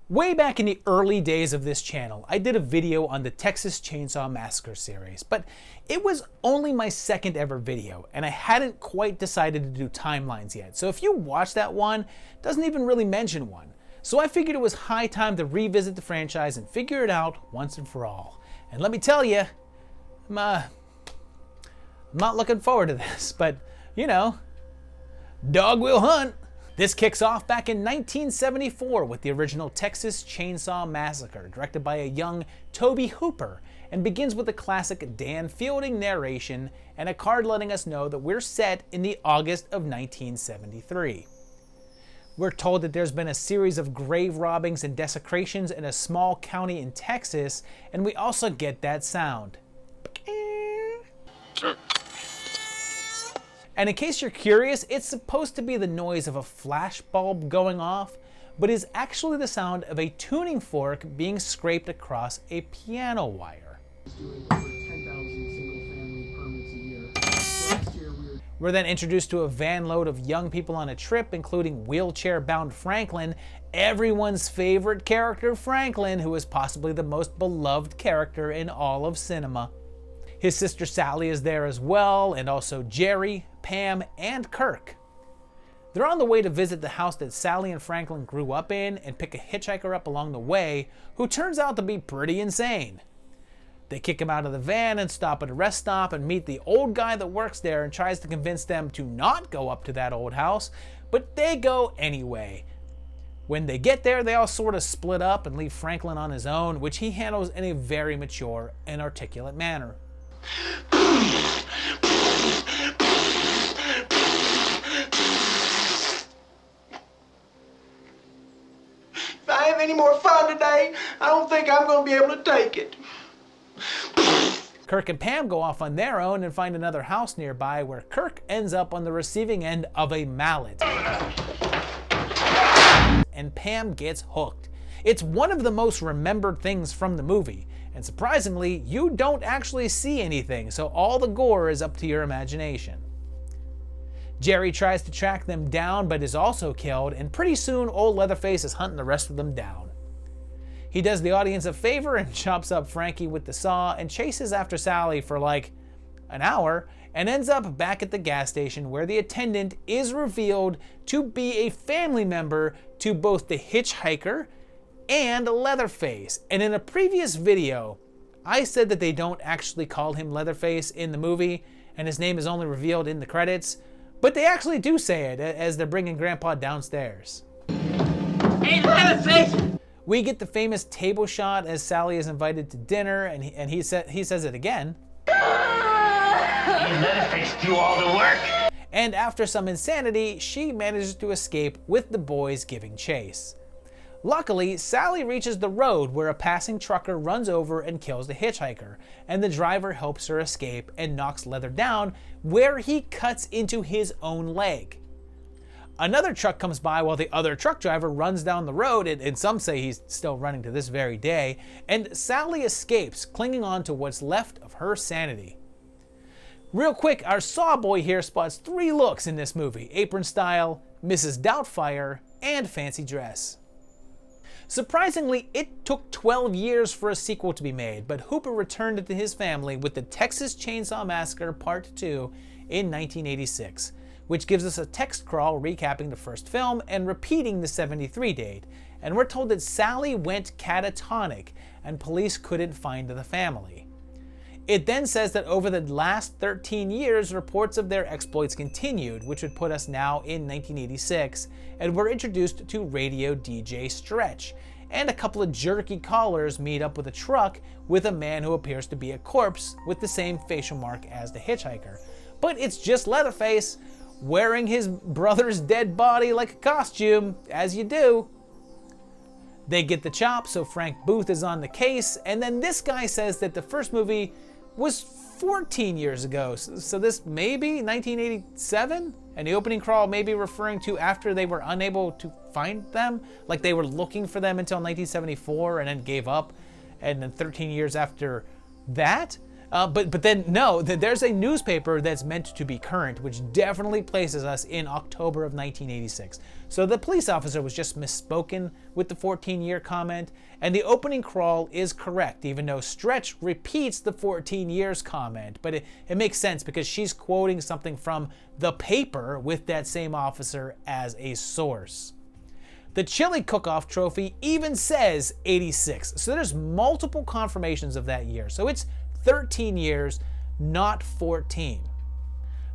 Way back in the early days of this channel, I did a video on the Texas Chainsaw Massacre series, but it was only my second ever video, and I hadn't quite decided to do timelines yet. So if you watch that one, it doesn't even really mention one. So I figured it was high time to revisit the franchise and figure it out once and for all. And let me tell you, I'm not looking forward to this, but you know, dog will hunt. This kicks off back in 1974 with the original Texas Chainsaw Massacre, directed by a young Tobe Hooper, and begins with a classic Dan Fielding narration and a card letting us know that we're set in the August of 1973. We're told that there's been a series of grave robbings and desecrations in a small county in Texas, and we also get that sound. And in case you're curious, it's supposed to be the noise of a flash bulb going off, but is actually the sound of a tuning fork being scraped across a piano wire. We're then introduced to a van load of young people on a trip, including wheelchair-bound Franklin, everyone's favorite character Franklin, who is possibly the most beloved character in all of cinema. His sister Sally is there as well, and also Jerry, Pam, and Kirk. They're on the way to visit the house that Sally and Franklin grew up in and pick a hitchhiker up along the way who turns out to be pretty insane. They kick him out of the van and stop at a rest stop and meet the old guy that works there and tries to convince them to not go up to that old house, but they go anyway. When they get there, they all sort of split up and leave Franklin on his own, which he handles in a very mature and articulate manner. If I have any more fun today, I don't think I'm going to be able to take it. Kirk and Pam go off on their own and find another house nearby where Kirk ends up on the receiving end of a mallet. And Pam gets hooked. It's one of the most remembered things from the movie, and surprisingly, you don't actually see anything, so all the gore is up to your imagination. Jerry tries to track them down but is also killed, and pretty soon old Leatherface is hunting the rest of them down. He does the audience a favor and chops up Frankie with the saw and chases after Sally for like an hour and ends up back at the gas station where the attendant is revealed to be a family member to both the hitchhiker and Leatherface. And in a previous video, I said that they don't actually call him Leatherface in the movie and his name is only revealed in the credits, but they actually do say it as they're bringing Grandpa downstairs. Hey, Leatherface! We get the famous table shot as Sally is invited to dinner, and he says it again. Hey, Leatherface do all the work. And after some insanity, she manages to escape with the boys giving chase. Luckily, Sally reaches the road where a passing trucker runs over and kills the hitchhiker, and the driver helps her escape and knocks Leather down where he cuts into his own leg. Another truck comes by while the other truck driver runs down the road, and some say he's still running to this very day, and Sally escapes, clinging on to what's left of her sanity. Real quick, our Saw boy here spots 3 looks in this movie: apron style, Mrs. Doubtfire, and fancy dress. Surprisingly, it took 12 years for a sequel to be made, but Hooper returned it to his family with the Texas Chainsaw Massacre Part 2 in 1986, which gives us a text crawl recapping the first film and repeating the 73 date, and we're told that Sally went catatonic and police couldn't find the family. It then says that over the last 13 years, reports of their exploits continued, which would put us now in 1986, and we're introduced to radio DJ Stretch, and a couple of jerky callers meet up with a truck with a man who appears to be a corpse with the same facial mark as the hitchhiker. But it's just Leatherface, wearing his brother's dead body like a costume, as you do. They get the chop, so Frank Booth is on the case, and then this guy says that the first movie was 14 years ago, so this may be 1987? And the opening crawl may be referring to after they were unable to find them, like they were looking for them until 1974 and then gave up, and then 13 years after that? But then no, there's a newspaper that's meant to be current, which definitely places us in October of 1986. So the police officer was just misspoken with the 14-year comment, and the opening crawl is correct, even though Stretch repeats the 14 years comment. But it makes sense because she's quoting something from the paper with that same officer as a source. The chili cook-off trophy even says 86, so there's multiple confirmations of that year. So it's 13 years, not 14.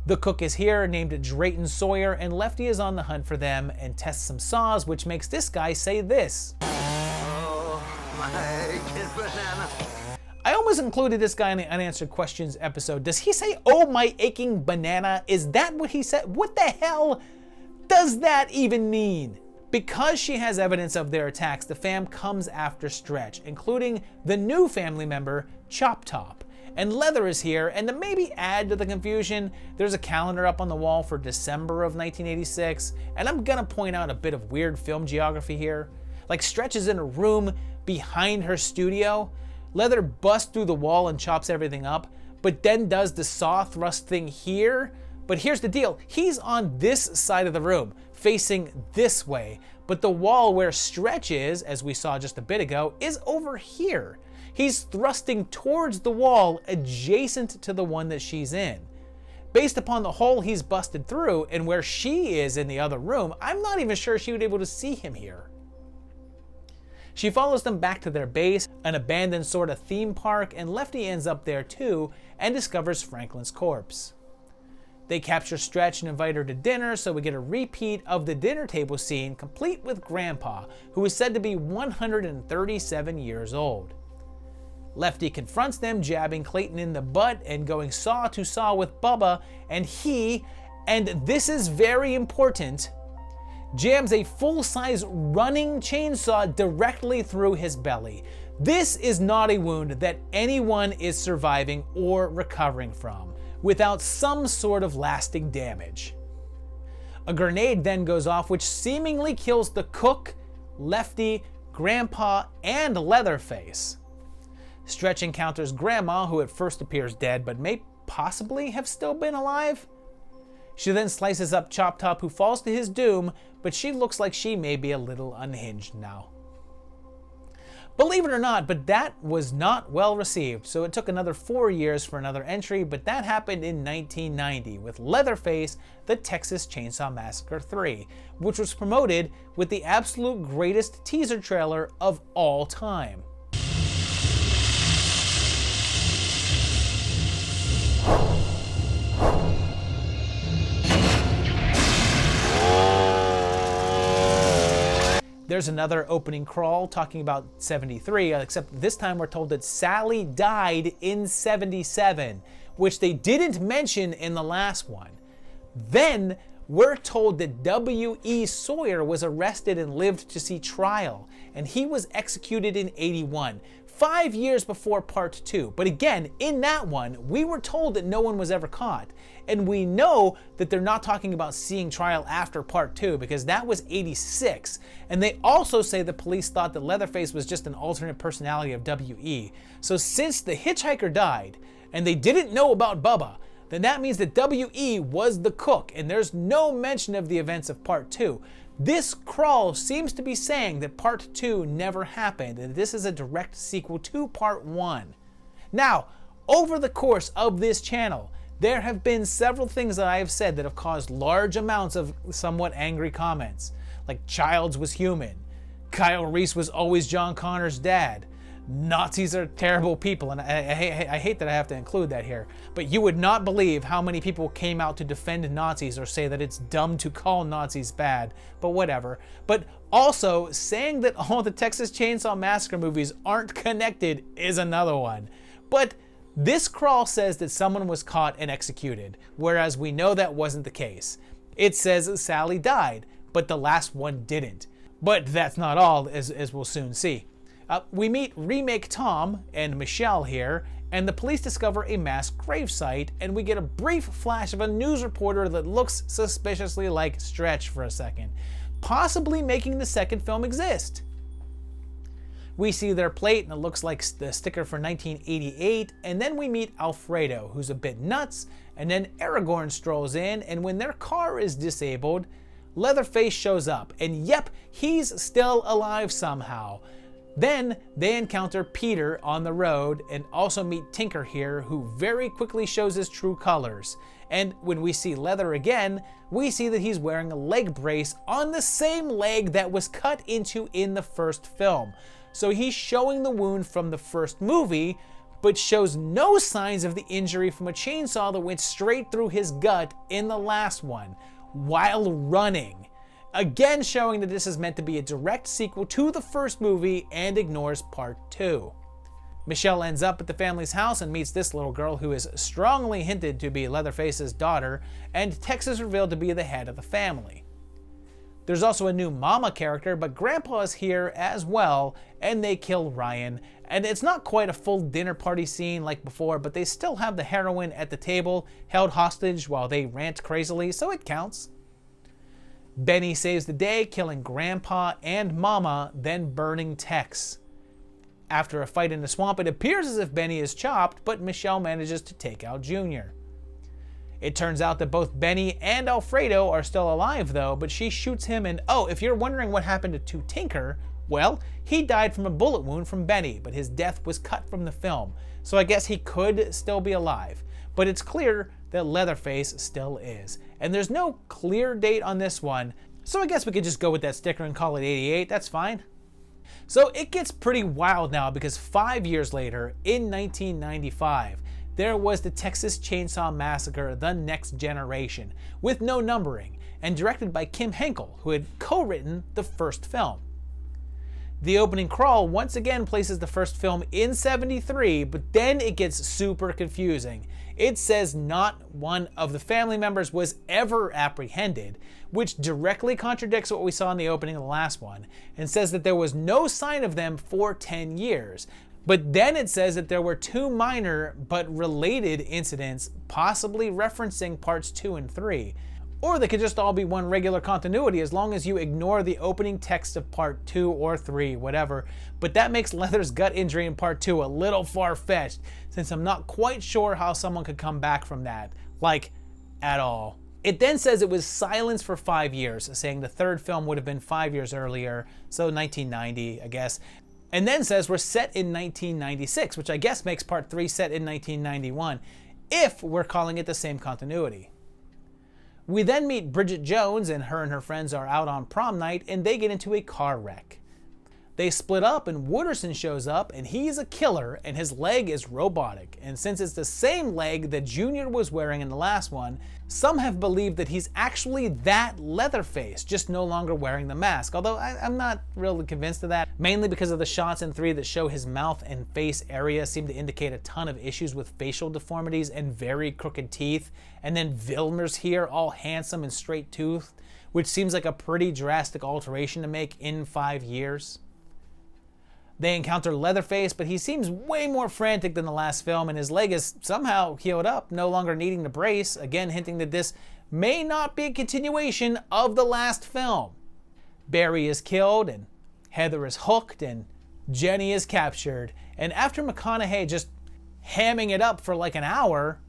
The cook is here, named Drayton Sawyer, and Lefty is on the hunt for them and tests some saws, which makes this guy say this. Oh, my aching banana. I almost included this guy in the unanswered questions episode. Does he say, "Oh, my aching banana"? Is that what he said? What the hell does that even mean? Because she has evidence of their attacks, the fam comes after Stretch, including the new family member, Chop Top. And Leather is here, and to maybe add to the confusion, there's a calendar up on the wall for December of 1986, and I'm gonna point out a bit of weird film geography here. Like, Stretch is in a room behind her studio, Leather busts through the wall and chops everything up, but then does the saw thrust thing here. But here's the deal, he's on this side of the room, facing this way, but the wall where Stretch is, as we saw just a bit ago, is over here. He's thrusting towards the wall adjacent to the one that she's in. Based upon the hole he's busted through and where she is in the other room, I'm not even sure she would be able to see him here. She follows them back to their base, an abandoned sort of theme park, and Lefty ends up there too and discovers Franklin's corpse. They capture Stretch and invite her to dinner, so we get a repeat of the dinner table scene, complete with Grandpa, who is said to be 137 years old. Lefty confronts them, jabbing Clayton in the butt and going saw to saw with Bubba, and he, and this is very important, jams a full-size running chainsaw directly through his belly. This is not a wound that anyone is surviving or recovering from without some sort of lasting damage. A grenade then goes off, which seemingly kills the cook, Lefty, Grandpa, and Leatherface. Stretch encounters Grandma, who at first appears dead, but may possibly have still been alive. She then slices up Chop Top, who falls to his doom, but she looks like she may be a little unhinged now. Believe it or not, but that was not well received, so it took another 4 years for another entry, but that happened in 1990 with Leatherface, the Texas Chainsaw Massacre 3, which was promoted with the absolute greatest teaser trailer of all time. There's another opening crawl talking about 73, except this time we're told that Sally died in 77, which they didn't mention in the last one. Then we're told that W.E. Sawyer was arrested and lived to see trial, and he was executed in 81, 5 years before part 2. But again, in that one, we were told that no one was ever caught. And we know that they're not talking about seeing trial after part 2 because that was 86. And they also say the police thought that Leatherface was just an alternate personality of W.E. So since the hitchhiker died and they didn't know about Bubba, then that means that W.E. was the cook, and there's no mention of the events of part 2. This crawl seems to be saying that part 2 never happened, and this is a direct sequel to part 1. Now, over the course of this channel, there have been several things that I have said that have caused large amounts of somewhat angry comments, like Childs was human, Kyle Reese was always John Connor's dad, Nazis are terrible people, and I hate that I have to include that here, but you would not believe how many people came out to defend Nazis or say that it's dumb to call Nazis bad, but whatever. But also, saying that all the Texas Chainsaw Massacre movies aren't connected is another one. But this crawl says that someone was caught and executed, whereas we know that wasn't the case. It says Sally died, but the last one didn't. But that's not all, as we'll soon see. We meet Remake Tom and Michelle here, and the police discover a mass gravesite, and we get a brief flash of a news reporter that looks suspiciously like Stretch for a second, possibly making the second film exist. We see their plate and it looks like the sticker for 1988, and then we meet Alfredo, who's a bit nuts, and then Aragorn strolls in, and when their car is disabled, Leatherface shows up, and yep, he's still alive somehow. Then they encounter Peter on the road and also meet Tinker here, who very quickly shows his true colors. And when we see Leather again, we see that he's wearing a leg brace on the same leg that was cut into in the first film. So he's showing the wound from the first movie, but shows no signs of the injury from a chainsaw that went straight through his gut in the last one, while running. Again showing that this is meant to be a direct sequel to the first movie and ignores part 2. Michelle ends up at the family's house and meets this little girl who is strongly hinted to be Leatherface's daughter, and Tex is revealed to be the head of the family. There's also a new mama character, but Grandpa is here as well, and they kill Ryan. And it's not quite a full dinner party scene like before, but they still have the heroine at the table held hostage while they rant crazily, so it counts. Benny saves the day, killing Grandpa and Mama, then burning Tex. After a fight in the swamp, it appears as if Benny is chopped, but Michelle manages to take out Junior. It turns out that both Benny and Alfredo are still alive though, but she shoots him, and oh, if you're wondering what happened to Tinker, well, he died from a bullet wound from Benny, but his death was cut from the film, so I guess he could still be alive. But it's clear that Leatherface still is. And there's no clear date on this one, so I guess we could just go with that sticker and call it 88, that's fine. So it gets pretty wild now, because 5 years later, in 1995, there was the Texas Chainsaw Massacre: The Next Generation, with no numbering, and directed by Kim Henkel, who had co-written the first film. The opening crawl once again places the first film in 73, but then it gets super confusing. It says not one of the family members was ever apprehended, which directly contradicts what we saw in the opening of the last one, and says that there was no sign of them for 10 years. But then it says that there were 2 minor but related incidents, possibly referencing parts 2 and 3. Or they could just all be one regular continuity as long as you ignore the opening text of part 2 or 3, whatever. But that makes Leather's gut injury in part 2 a little far-fetched, since I'm not quite sure how someone could come back from that. Like, at all. It then says it was silenced for 5 years, saying the third film would have been 5 years earlier, so 1990, I guess. And then says we're set in 1996, which I guess makes part 3 set in 1991, if we're calling it the same continuity. We then meet Bridget Jones, and her friends are out on prom night, and they get into a car wreck. They split up, and Wooderson shows up, and he's a killer, and his leg is robotic. And since it's the same leg that Junior was wearing in the last one, some have believed that he's actually that Leatherface, just no longer wearing the mask. Although I'm not really convinced of that, mainly because of the shots in 3 that show his mouth and face area seem to indicate a ton of issues with facial deformities and very crooked teeth. And then Vilmer's here, all handsome and straight-toothed, which seems like a pretty drastic alteration to make in 5 years. They encounter Leatherface, but he seems way more frantic than the last film, and his leg is somehow healed up, no longer needing the brace, again hinting that this may not be a continuation of the last film. Barry is killed, and Heather is hooked, and Jenny is captured. And after McConaughey just hamming it up for like an hour,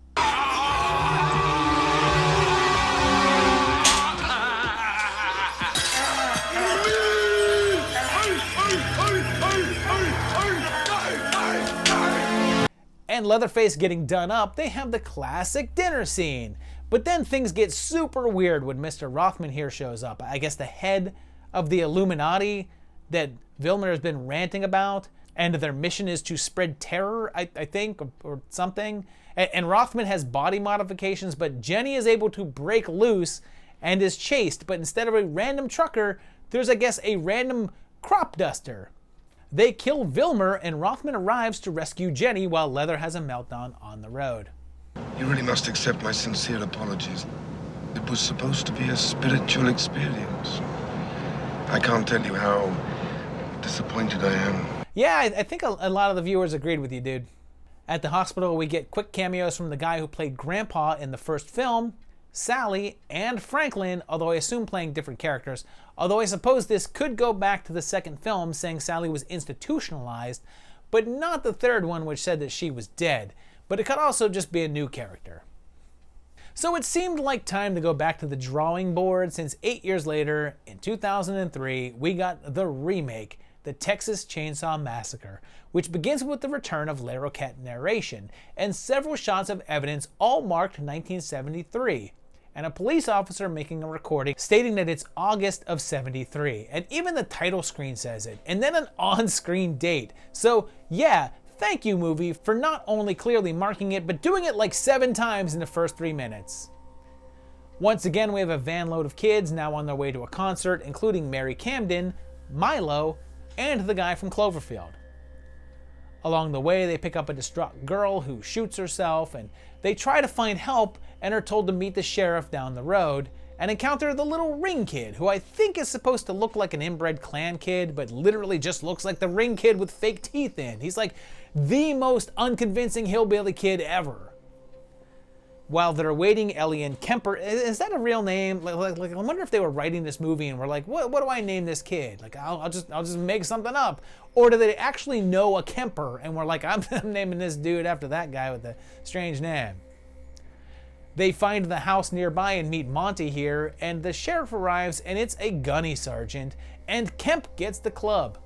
and Leatherface getting done up, they have the classic dinner scene. But then things get super weird when Mr. Rothman here shows up. I guess the head of the Illuminati that Vilmer has been ranting about, and their mission is to spread terror, I think, or something. And Rothman has body modifications, but Jenny is able to break loose and is chased. But instead of a random trucker, there's, I guess, a random crop duster. They kill Vilmer, and Rothman arrives to rescue Jenny while Leather has a meltdown on the road. You really must accept my sincere apologies. It was supposed to be a spiritual experience. I can't tell you how disappointed I am. Yeah, I think a lot of the viewers agreed with you, dude. At the hospital, we get quick cameos from the guy who played Grandpa in the first film, Sally, and Franklin, although I assume playing different characters, although I suppose this could go back to the second film saying Sally was institutionalized, but not the third one which said that she was dead, but it could also just be a new character. So it seemed like time to go back to the drawing board since 8 years later, in 2003, we got the remake, the Texas Chainsaw Massacre, which begins with the return of Leatherface narration and several shots of evidence all marked 1973, and a police officer making a recording stating that it's August of 73, and even the title screen says it, and then an on-screen date. So yeah, thank you movie for not only clearly marking it, but doing it like 7 times in the first 3 minutes. Once again, we have a van load of kids now on their way to a concert, including Mary Camden, Milo, and the guy from Cloverfield. Along the way, they pick up a distraught girl who shoots herself, and they try to find help and are told to meet the sheriff down the road and encounter the little ring kid, who I think is supposed to look like an inbred Klan kid, but literally just looks like the ring kid with fake teeth in. He's like the most unconvincing hillbilly kid ever. While they're waiting, Ellie and Kemper, is that a real name? Like, I wonder if they were writing this movie and were like, what do I name this kid? Like, I'll just make something up. Or do they actually know a Kemper and were like, I'm naming this dude after that guy with the strange name? They find the house nearby and meet Monty here, and the sheriff arrives and it's a gunny sergeant, and Kemp gets the club.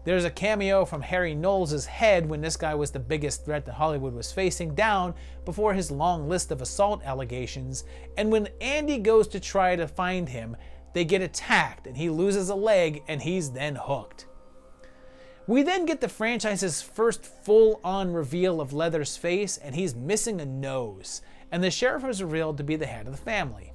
There's a cameo from Harry Knowles' head when this guy was the biggest threat that Hollywood was facing down before his long list of assault allegations, and when Andy goes to try to find him, they get attacked and he loses a leg and he's then hooked. We then get the franchise's first full-on reveal of Leather's face, and he's missing a nose, and the sheriff is revealed to be the head of the family.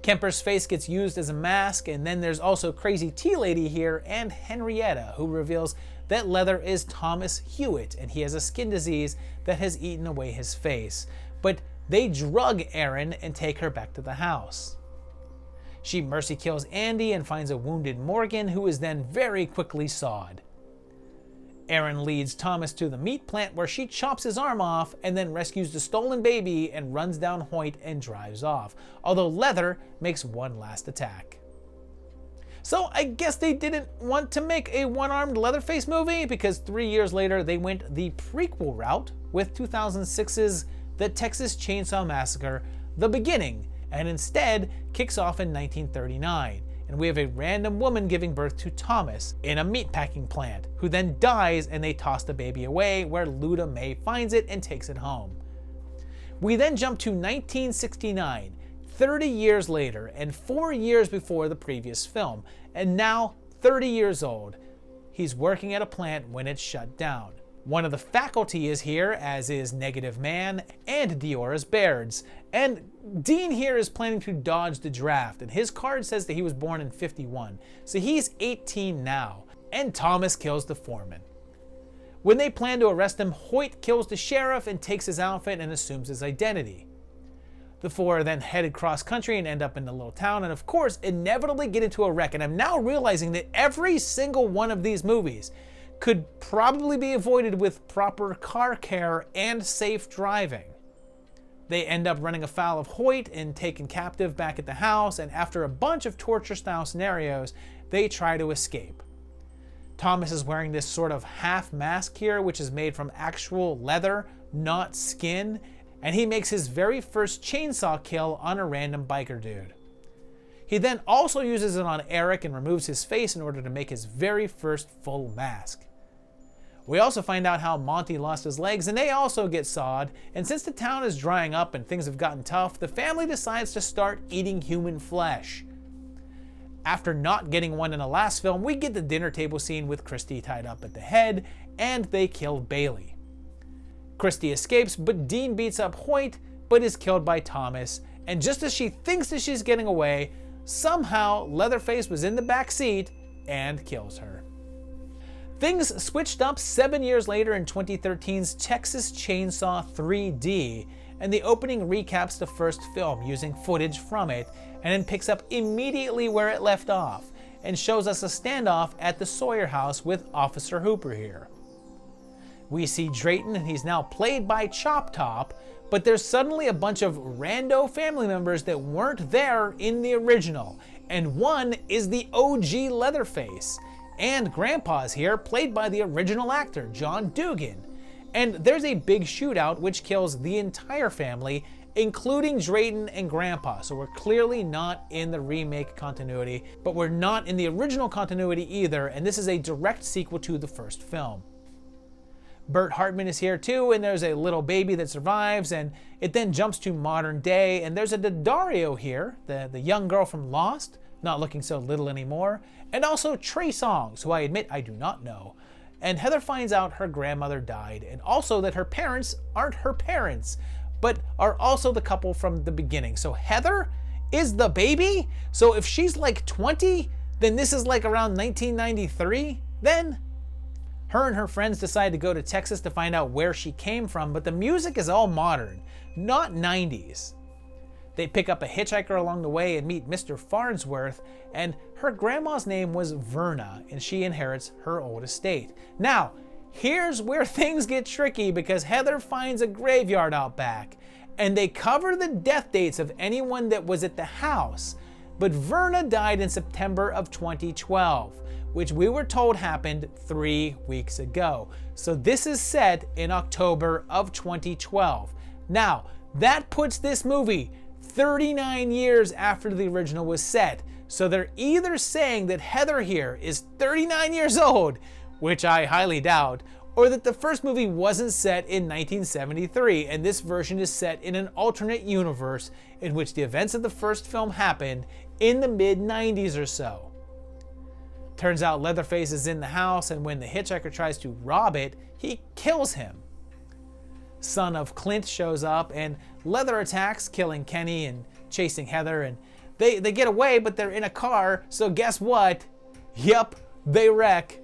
Kemper's face gets used as a mask, and then there's also Crazy Tea Lady here and Henrietta, who reveals that Leather is Thomas Hewitt and he has a skin disease that has eaten away his face. But they drug Erin and take her back to the house. She mercy kills Andy and finds a wounded Morgan, who is then very quickly sawed. Erin leads Thomas to the meat plant where she chops his arm off and then rescues the stolen baby and runs down Hoyt and drives off, although Leather makes one last attack. So I guess they didn't want to make a one-armed Leatherface movie, because 3 years later they went the prequel route with 2006's The Texas Chainsaw Massacre: The Beginning, and instead kicks off in 1939. And we have a random woman giving birth to Thomas in a meatpacking plant, who then dies and they toss the baby away, where Luda May finds it and takes it home. We then jump to 1969, 30 years later and 4 years before the previous film, and now 30 years old. He's working at a plant when it's shut down. One of the faculty is here, as is Negative Man and Diora's Bairds. And Dean here is planning to dodge the draft, and his card says that he was born in 51, so he's 18 now, and Thomas kills the foreman. When they plan to arrest him, Hoyt kills the sheriff and takes his outfit and assumes his identity. The four are then headed cross-country and end up in the little town, and of course inevitably get into a wreck, and I'm now realizing that every single one of these movies could probably be avoided with proper car care and safe driving. They end up running afoul of Hoyt and taken captive back at the house, and after a bunch of torture-style scenarios, they try to escape. Thomas is wearing this sort of half mask here, which is made from actual leather, not skin, and he makes his very first chainsaw kill on a random biker dude. He then also uses it on Eric and removes his face in order to make his very first full mask. We also find out how Monty lost his legs, and they also get sawed, and since the town is drying up and things have gotten tough, the family decides to start eating human flesh. After not getting one in the last film, we get the dinner table scene with Christy tied up at the head, and they kill Bailey. Christy escapes, but Dean beats up Hoyt, but is killed by Thomas, and just as she thinks that she's getting away, somehow Leatherface was in the back seat and kills her. Things switched up 7 years later in 2013's Texas Chainsaw 3D, and the opening recaps the first film using footage from it, and then picks up immediately where it left off, and shows us a standoff at the Sawyer house with Officer Hooper here. We see Drayton, and he's now played by Chop Top, but there's suddenly a bunch of rando family members that weren't there in the original, and one is the OG Leatherface. And Grandpa's here, played by the original actor, John Dugan. And there's a big shootout which kills the entire family, including Drayton and Grandpa. So we're clearly not in the remake continuity, but we're not in the original continuity either, and this is a direct sequel to the first film. Bert Hartman is here too, and there's a little baby that survives, and it then jumps to modern day, and there's a Daddario here, the young girl from Lost, not looking so little anymore, and also Trey Songz, who I admit I do not know. And Heather finds out her grandmother died, and also that her parents aren't her parents, but are also the couple from the beginning. So Heather is the baby? So if she's like 20, then this is like around 1993 then? Her and her friends decide to go to Texas to find out where she came from, but the music is all modern, not 90s. They pick up a hitchhiker along the way and meet Mr. Farnsworth, and her grandma's name was Verna, and she inherits her old estate. Now, here's where things get tricky because Heather finds a graveyard out back, and they cover the death dates of anyone that was at the house. But Verna died in September of 2012, which we were told happened 3 weeks ago. So this is set in October of 2012. Now, that puts this movie 39 years after the original was set. So they're either saying that Heather here is 39 years old, which I highly doubt, or that the first movie wasn't set in 1973 and this version is set in an alternate universe in which the events of the first film happened in the mid-90s or so. Turns out Leatherface is in the house, and when the hitchhiker tries to rob it, he kills him. Son of Clint shows up, and Leather attacks, killing Kenny and chasing Heather, and they get away, but they're in a car, so guess what? Yep, they wreck.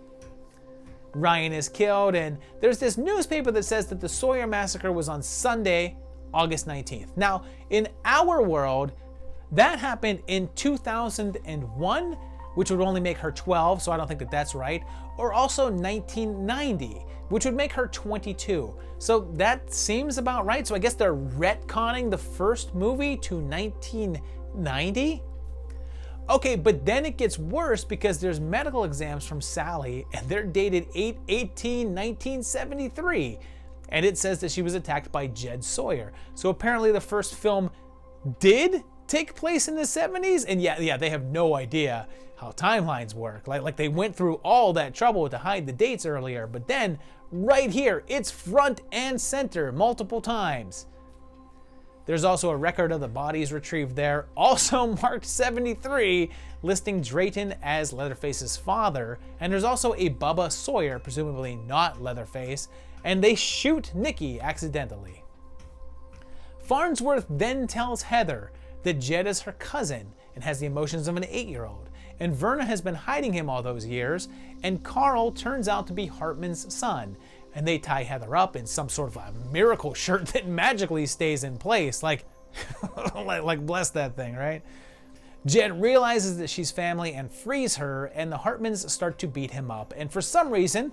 Ryan is killed, and there's this newspaper that says that the Sawyer Massacre was on Sunday, August 19th. Now, in our world, that happened in 2001, which would only make her 12, so I don't think that that's right, or also 1990, which would make her 22. So that seems about right. So I guess they're retconning the first movie to 1990? Okay, but then it gets worse because there's medical exams from Sally, and they're dated 8/18/1973, and it says that she was attacked by Jed Sawyer. So apparently the first film did take place in the 70s, and yeah, they have no idea how timelines work. Like they went through all that trouble to hide the dates earlier, but then right here, it's front and center multiple times. There's also a record of the bodies retrieved there, also marked 73, listing Drayton as Leatherface's father, and there's also a Bubba Sawyer, presumably not Leatherface, and they shoot Nicky accidentally. Farnsworth then tells Heather that Jed is her cousin and has the emotions of an 8-year-old, and Verna has been hiding him all those years, and Carl turns out to be Hartman's son, and they tie Heather up in some sort of a miracle shirt that magically stays in place, like bless that thing, right? Jed realizes that she's family and frees her, and the Hartmans start to beat him up, and for some reason,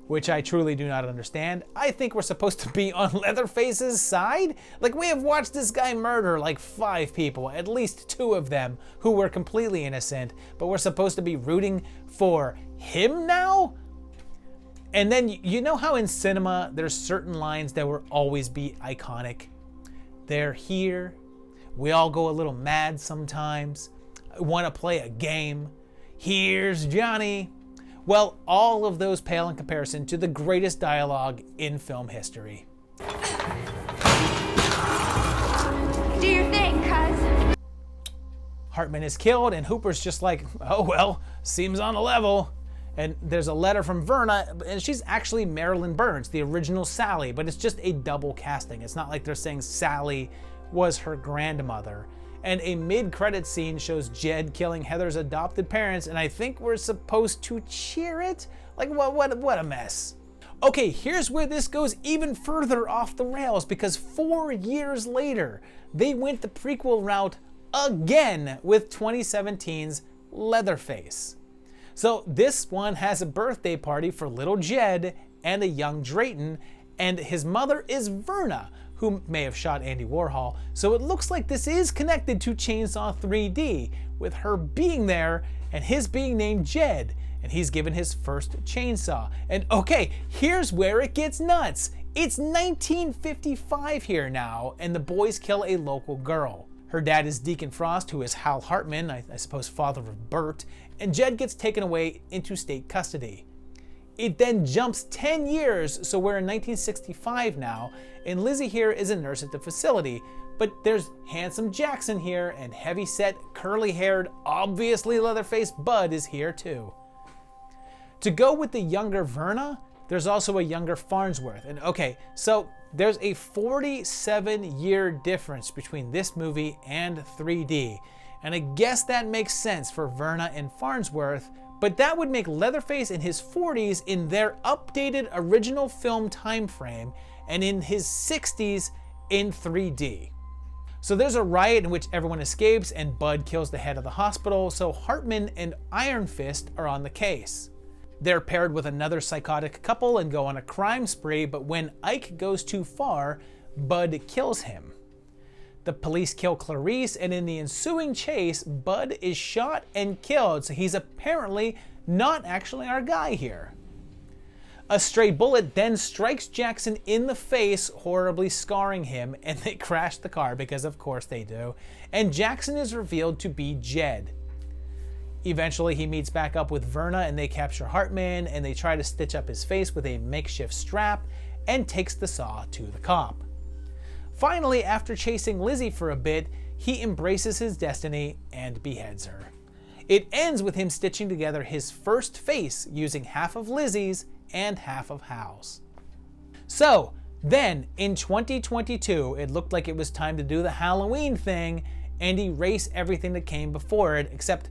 which I truly do not understand, I think we're supposed to be on Leatherface's side? Like, we have watched this guy murder like 5 people, at least 2 of them who were completely innocent, but we're supposed to be rooting for him now? And then, you know how in cinema there's certain lines that will always be iconic? They're here, we all go a little mad sometimes, I want to play a game, here's Johnny. Well, all of those pale in comparison to the greatest dialogue in film history. Do your thing, cuz. Hartman is killed, and Hooper's just like, oh well, seems on the level. And there's a letter from Verna, and she's actually Marilyn Burns, the original Sally, but it's just a double casting. It's not like they're saying Sally was her grandmother. And a mid-credit scene shows Jed killing Heather's adopted parents, and I think we're supposed to cheer it? Like, what a mess. Okay, here's where this goes even further off the rails, because 4 years later, they went the prequel route again with 2017's Leatherface. So this one has a birthday party for little Jed and a young Drayton, and his mother is Verna, who may have shot Andy Warhol, so it looks like this is connected to Chainsaw 3D, with her being there and his being named Jed, and he's given his first chainsaw. And okay, here's where it gets nuts. It's 1955 here now, and the boys kill a local girl. Her dad is Deacon Frost, who is Hal Hartman, I suppose father of Bert, and Jed gets taken away into state custody. It then jumps 10 years, so we're in 1965 now, and Lizzie here is a nurse at the facility, but there's handsome Jackson here, and heavy-set, curly-haired, obviously Leatherface Bud is here too. To go with the younger Verna, there's also a younger Farnsworth, and okay, so there's a 47-year difference between this movie and 3D, and I guess that makes sense for Verna and Farnsworth, but that would make Leatherface in his 40s in their updated original film time frame, and in his 60s in 3D. So there's a riot in which everyone escapes and Bud kills the head of the hospital, so Hartman and Iron Fist are on the case. They're paired with another psychotic couple and go on a crime spree, but when Ike goes too far, Bud kills him. The police kill Clarice, and in the ensuing chase, Bud is shot and killed, so he's apparently not actually our guy here. A stray bullet then strikes Jackson in the face, horribly scarring him, and they crash the car, because of course they do, and Jackson is revealed to be Jed. Eventually he meets back up with Verna and they capture Hartman, and they try to stitch up his face with a makeshift strap and takes the saw to the cop. Finally, after chasing Lizzie for a bit, he embraces his destiny and beheads her. It ends with him stitching together his first face using half of Lizzie's and half of Hal's. So then in 2022, it looked like it was time to do the Halloween thing and erase everything that came before it except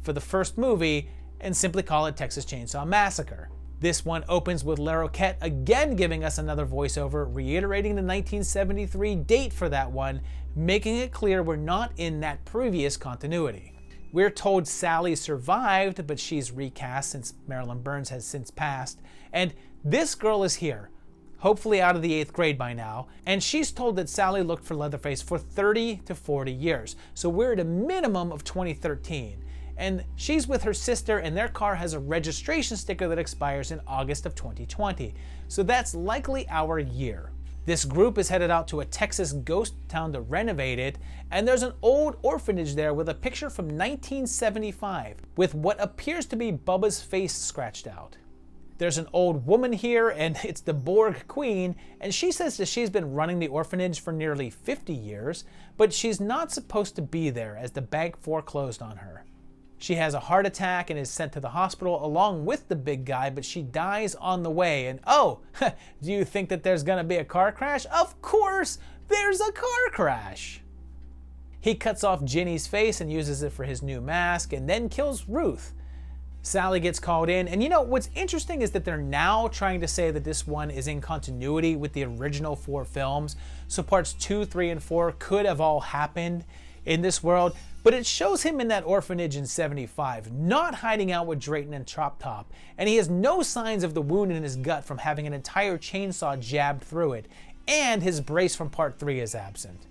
for the first movie and simply call it Texas Chainsaw Massacre. This one opens with Larroquette again giving us another voiceover, reiterating the 1973 date for that one, making it clear we're not in that previous continuity. We're told Sally survived, but she's recast since Marilyn Burns has since passed, and this girl is here, hopefully out of the 8th grade by now, and she's told that Sally looked for Leatherface for 30 to 40 years, so we're at a minimum of 2013. And she's with her sister, and their car has a registration sticker that expires in August of 2020. So that's likely our year. This group is headed out to a Texas ghost town to renovate it, and there's an old orphanage there with a picture from 1975 with what appears to be Bubba's face scratched out. There's an old woman here, and it's the Borg Queen, and she says that she's been running the orphanage for nearly 50 years, but she's not supposed to be there as the bank foreclosed on her. She has a heart attack and is sent to the hospital along with the big guy, but she dies on the way. And oh, do you think that there's gonna be a car crash? Of course, there's a car crash. He cuts off Ginny's face and uses it for his new mask and then kills Ruth. Sally gets called in, and you know, what's interesting is that they're now trying to say that this one is in continuity with the original 4 films, so parts 2, 3, and 4 could have all happened in this world, but it shows him in that orphanage in 75, not hiding out with Drayton and Chop Top, and he has no signs of the wound in his gut from having an entire chainsaw jabbed through it, and his brace from part 3 is absent.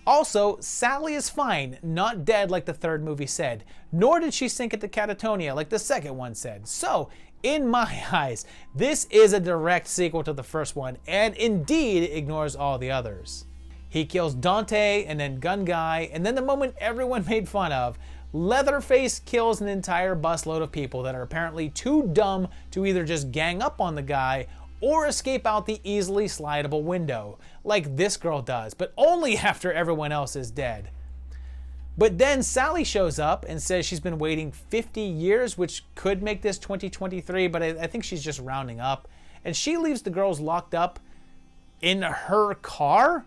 Also, Sally is fine, not dead like the 3rd movie said, nor did she sink into catatonia like the 2nd one said. So, in my eyes, this is a direct sequel to the first one, and indeed ignores all the others. He kills Dante, and then Gun Guy, and then the moment everyone made fun of, Leatherface kills an entire busload of people that are apparently too dumb to either just gang up on the guy or escape out the easily slidable window, like this girl does, but only after everyone else is dead. But then Sally shows up and says she's been waiting 50 years, which could make this 2023, but I think she's just rounding up. And she leaves the girls locked up in her car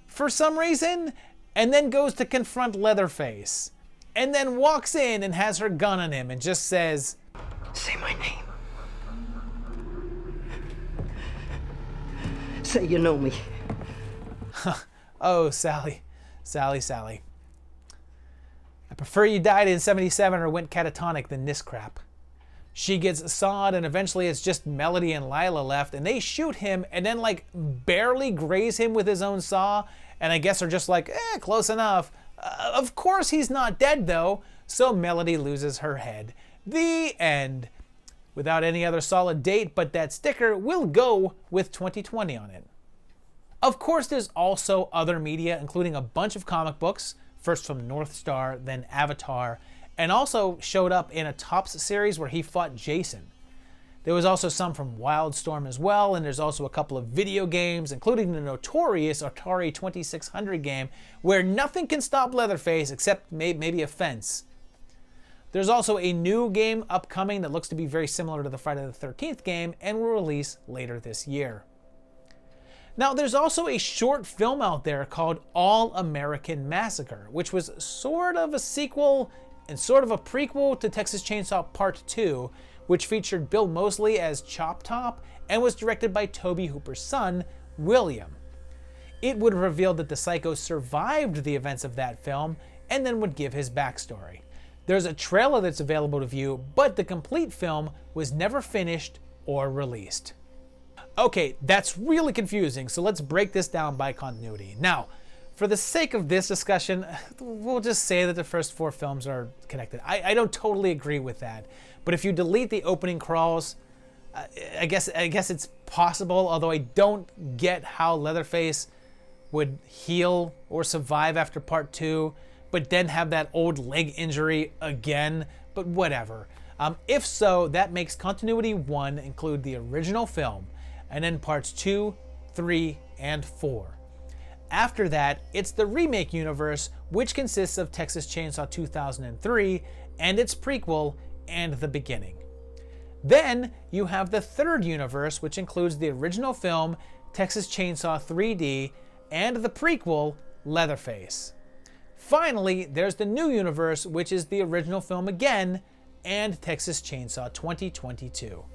for some reason, and then goes to confront Leatherface, and then walks in and has her gun on him and just says, Say my name. Say you know me. Oh, Sally, Sally, Sally. I prefer you died in 77 or went catatonic than this crap. She gets sawed, and eventually it's just Melody and Lila left, and they shoot him and then like barely graze him with his own saw, and I guess are just like, close enough. Of course he's not dead though, so Melody loses her head. The end. Without any other solid date, but that sticker will go with 2020 on it. Of course, there's also other media, including a bunch of comic books, first from North Star, then Avatar, and also showed up in a Topps series where he fought Jason. There was also some from Wildstorm as well, and there's also a couple of video games, including the notorious Atari 2600 game, where nothing can stop Leatherface except maybe a fence. There's also a new game upcoming that looks to be very similar to the Friday the 13th game and will release later this year. Now, there's also a short film out there called All-American Massacre, which was sort of a sequel and sort of a prequel to Texas Chainsaw Part 2, which featured Bill Moseley as Chop Top and was directed by Tobe Hooper's son, William. It would reveal that the Psycho survived the events of that film and then would give his backstory. There's a trailer that's available to view, but the complete film was never finished or released. Okay, that's really confusing, so let's break this down by continuity. Now, for the sake of this discussion, we'll just say that the first 4 films are connected. I don't totally agree with that, but if you delete the opening crawls, I guess it's possible, although I don't get how Leatherface would heal or survive after Part 2, but then have that old leg injury again, but whatever. If so, that makes Continuity 1 include the original film, and then Parts 2, 3, and 4. After that, it's the Remake universe, which consists of Texas Chainsaw 2003, and its prequel, and the beginning. Then, you have the third universe, which includes the original film, Texas Chainsaw 3D, and the prequel, Leatherface. Finally, there's the new universe, which is the original film again, and Texas Chainsaw 2022.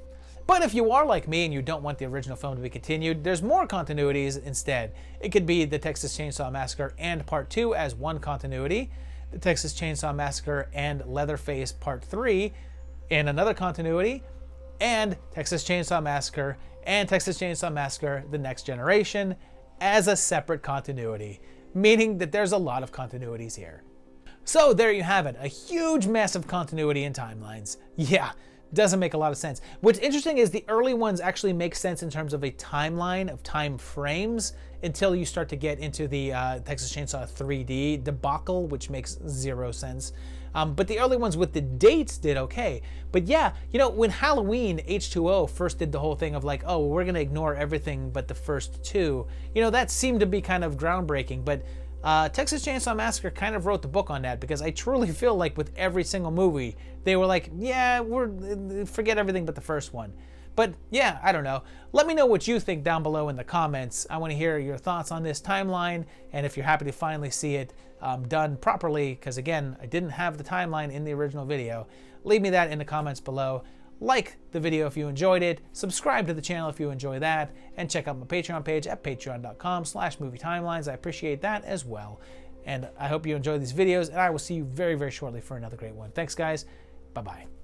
But if you are like me and you don't want the original film to be continued, there's more continuities instead. It could be the Texas Chainsaw Massacre and Part 2 as one continuity, the Texas Chainsaw Massacre and Leatherface Part 3 in another continuity, and Texas Chainsaw Massacre and Texas Chainsaw Massacre The Next Generation as a separate continuity, meaning that there's a lot of continuities here. So there you have it, a huge mess of continuity and timelines. Yeah, doesn't make a lot of sense. What's interesting is the early ones actually make sense in terms of a timeline of time frames until you start to get into the Texas Chainsaw 3D debacle, which makes zero sense. But the early ones with the dates did okay. But yeah, you know, when Halloween H2O first did the whole thing of like, oh, well, we're gonna ignore everything but the first 2, you know, that seemed to be kind of groundbreaking. But Texas Chainsaw Massacre kind of wrote the book on that, because I truly feel like with every single movie, they were like, yeah, forget everything but the first one. But yeah, I don't know. Let me know what you think down below in the comments. I want to hear your thoughts on this timeline, and if you're happy to finally see it done properly, because again, I didn't have the timeline in the original video. Leave me that in the comments below. Like the video if you enjoyed it, subscribe to the channel if you enjoy that, and check out my Patreon page at patreon.com/movietimelines. I appreciate that as well. And I hope you enjoy these videos, and I will see you very, very shortly for another great one. Thanks, guys. Bye-bye.